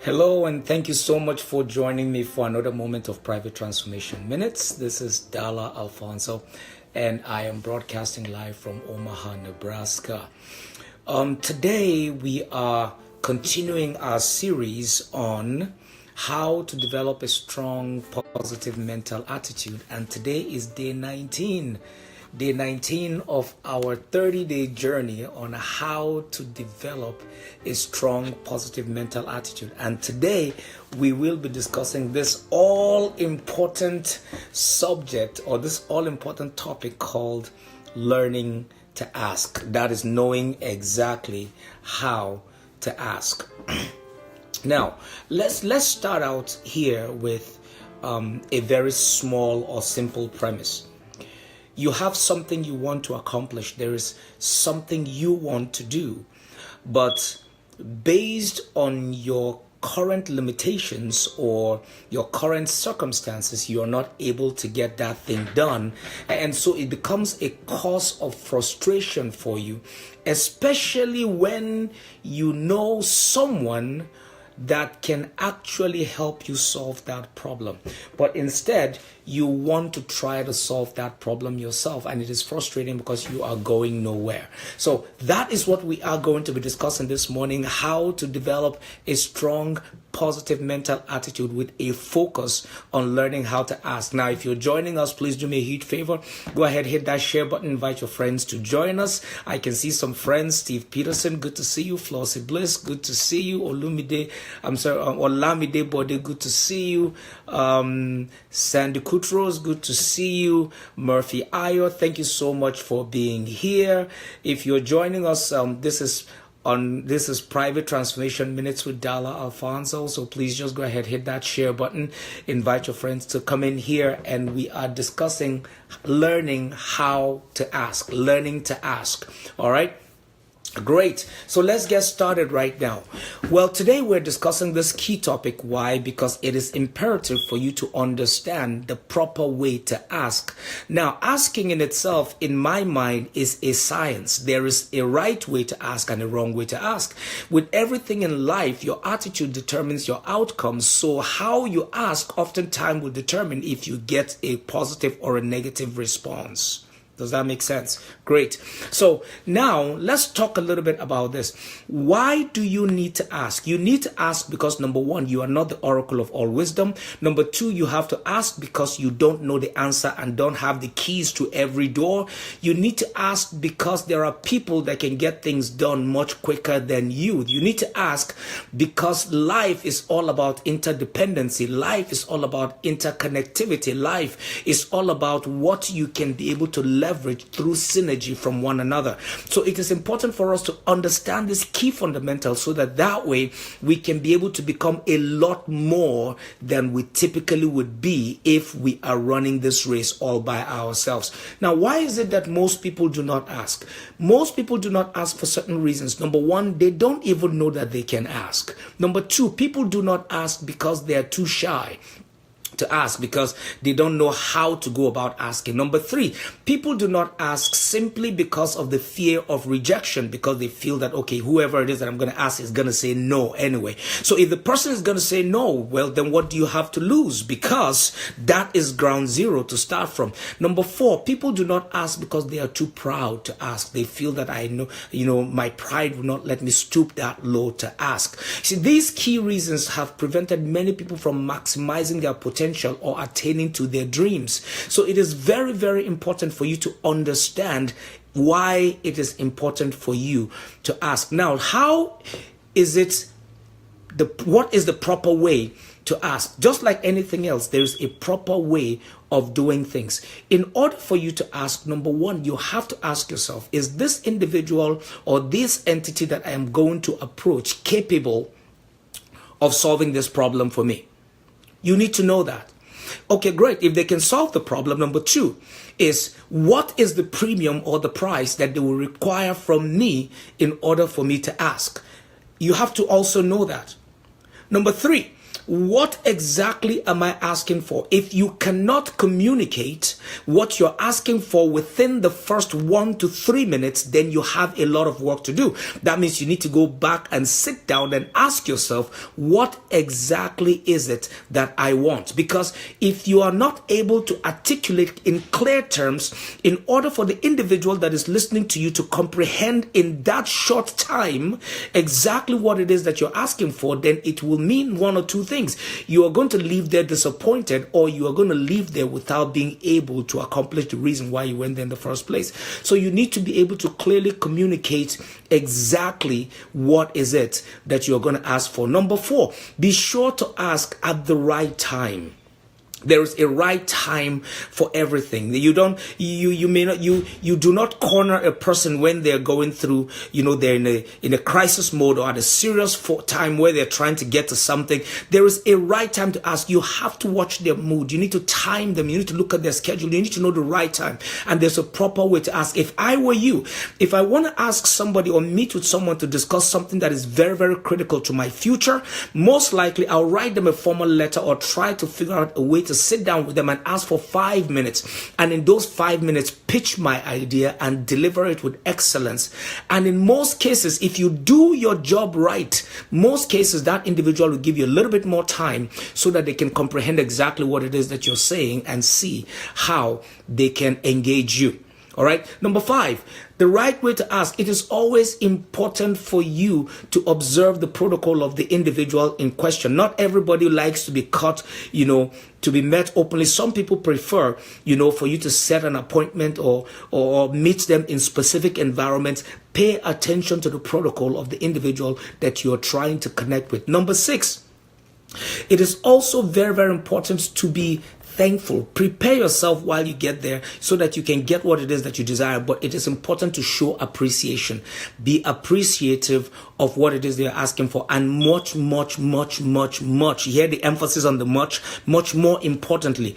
Hello, and thank you so much for joining me for another moment of Private Transformation Minutes. This is Dala Alfonso, and I am broadcasting live from Omaha, Nebraska. Today, we are continuing our series on how to develop a strong, positive mental attitude, and today is day 19. Day 19 of our 30-day journey on how to develop a strong, positive mental attitude. And today, we will be discussing this all-important subject or this all-important topic called learning to ask. That is knowing exactly how to ask. Now, let's start out here with a very small or simple premise. You have something you want to accomplish. There is something you want to do. But based on your current limitations or your current circumstances, you are not able to get that thing done. And so it becomes a cause of frustration for you, especially when you know someone that can actually help you solve that problem. But instead, you want to try to solve that problem yourself, and it is frustrating because you are going nowhere. So that is what we are going to be discussing this morning: how to develop a strong, positive mental attitude with a focus on learning how to ask. Now, if you're joining us, please do me a huge favor. Go ahead, hit that share button, invite your friends to join us. I can see some friends. Steve Peterson, good to see you. Flossie Bliss, good to see you. Olamide Bode, good to see you. Sandy Kutros, good to see you. Murphy Ayo, thank you so much for being here. If you're joining us, this is Private Transformation Minutes with Dala Alfonso. So please just go ahead, hit that share button, invite your friends to come in here, and we are discussing learning how to ask, learning to ask. All right. Great. So let's get started right now. Well, today we're discussing this key topic. Why? Because it is imperative for you to understand the proper way to ask. Now, asking in itself, in my mind, is a science. There is a right way to ask and a wrong way to ask. With everything in life, your attitude determines your outcomes. So how you ask oftentimes will determine if you get a positive or a negative response. Does that make sense? Great. So now let's talk a little bit about this. Why do you need to ask? You need to ask because, number one, you are not the oracle of all wisdom. Number two, you have to ask because you don't know the answer and don't have the keys to every door. You need to ask because there are people that can get things done much quicker than you. You need to ask because life is all about interdependency. Life is all about interconnectivity. Life is all about what you can be able to leverage through synergy from one another. So it is important for us to understand this key fundamental so that way we can be able to become a lot more than we typically would be if we are running this race all by ourselves. Now, why is it that most people do not ask? Most people do not ask for certain reasons. Number one, they don't even know that they can ask. Number two, people do not ask because they are too shy to ask, because they don't know how to go about asking. Number three, people do not ask simply because of the fear of rejection, because they feel that, okay, whoever it is that I'm going to ask is going to say no anyway. So if the person is going to say no, well, then what do you have to lose? Because that is ground zero to start from. Number four, people do not ask because they are too proud to ask. They feel that my pride will not let me stoop that low to ask. See, these key reasons have prevented many people from maximizing their potential or attaining to their dreams. So it is very, very important for you to understand why it is important for you to ask. Now, what is the proper way to ask? Just like anything else, there is a proper way of doing things. In order for you to ask, number one, you have to ask yourself, is this individual or this entity that I am going to approach capable of solving this problem for me? You need to know that. Okay, great. If they can solve the problem, number two is, what is the premium or the price that they will require from me in order for me to ask? You have to also know that. Number three, What exactly am I asking for? If you cannot communicate what you're asking for within the first 1 to 3 minutes, then you have a lot of work to do. That means you need to go back and sit down and ask yourself, what exactly is it that I want? Because if you are not able to articulate in clear terms, in order for the individual that is listening to you to comprehend in that short time exactly what it is that you're asking for, then it will mean one or two things. You are going to leave there disappointed, or you are going to leave there without being able to accomplish the reason why you went there in the first place. So you need to be able to clearly communicate exactly what is it that you're going to ask for. Number 4, be sure to ask at the right time. There is a right time for everything. You do not corner a person when they're going through, they're in a crisis mode or at a serious time where they're trying to get to something. There is a right time to ask. You have to watch their mood. You need to time them. You need to look at their schedule. You need to know the right time. And there's a proper way to ask. If I were you, if I want to ask somebody or meet with someone to discuss something that is very, very critical to my future, most likely I'll write them a formal letter or try to figure out a way to sit down with them and ask for 5 minutes, and in those 5 minutes pitch my idea and deliver it with excellence. And in most cases, if you do your job right, most cases that individual will give you a little bit more time so that they can comprehend exactly what it is that you're saying and see how they can engage you. All right. Number 5, the right way to ask. It is always important for you to observe the protocol of the individual in question. Not everybody likes to be caught, to be met openly. Some people prefer, for you to set an appointment or meet them in specific environments. Pay attention to the protocol of the individual that you're trying to connect with. Number 6, it is also very, very important to be thankful. Prepare yourself while you get there so that you can get what it is that you desire. But it is important to show appreciation. Be appreciative of what it is they're asking for. And much, much, much, much, much. Here the emphasis on the much, much more importantly,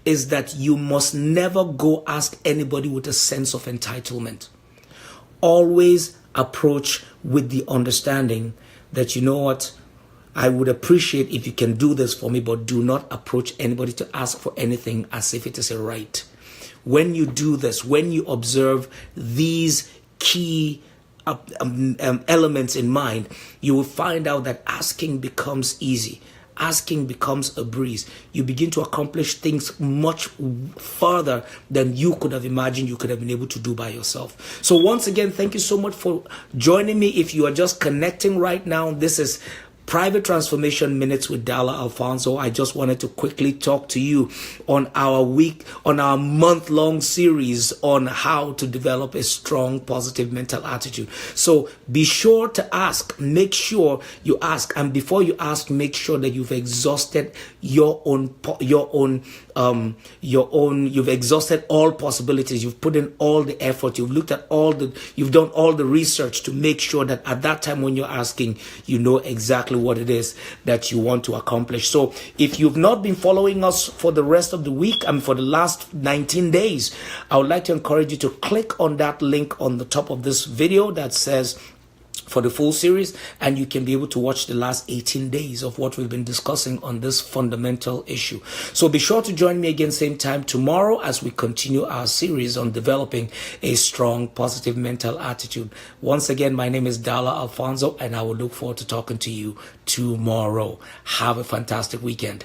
is that you must never go ask anybody with a sense of entitlement. Always approach with the understanding that, I would appreciate if you can do this for me, but do not approach anybody to ask for anything as if it is a right. When you do this, when you observe these key elements in mind, you will find out that asking becomes easy. Asking becomes a breeze. You begin to accomplish things much further than you could have imagined you could have been able to do by yourself. So once again, thank you so much for joining me. If you are just connecting right now, this is Private Transformation Minutes with Dala Alfonso. I just wanted to quickly talk to you on our month-long series on how to develop a strong, positive mental attitude. So be sure to ask. Make sure you ask, and before you ask, make sure that you've exhausted you've exhausted all possibilities. You've put in all the effort. You've looked at you've done all the research to make sure that at that time when you're asking, you know exactly what it is that you want to accomplish. So if you've not been following us for the rest of the week and for the last 19 days, I would like to encourage you to click on that link on the top of this video that says for the full series, and you can be able to watch the last 18 days of what we've been discussing on this fundamental issue. So be sure to join me again same time tomorrow as we continue our series on developing a strong, positive mental attitude. Once again, my name is Dala Alfonso, and I will look forward to talking to you tomorrow. Have a fantastic weekend.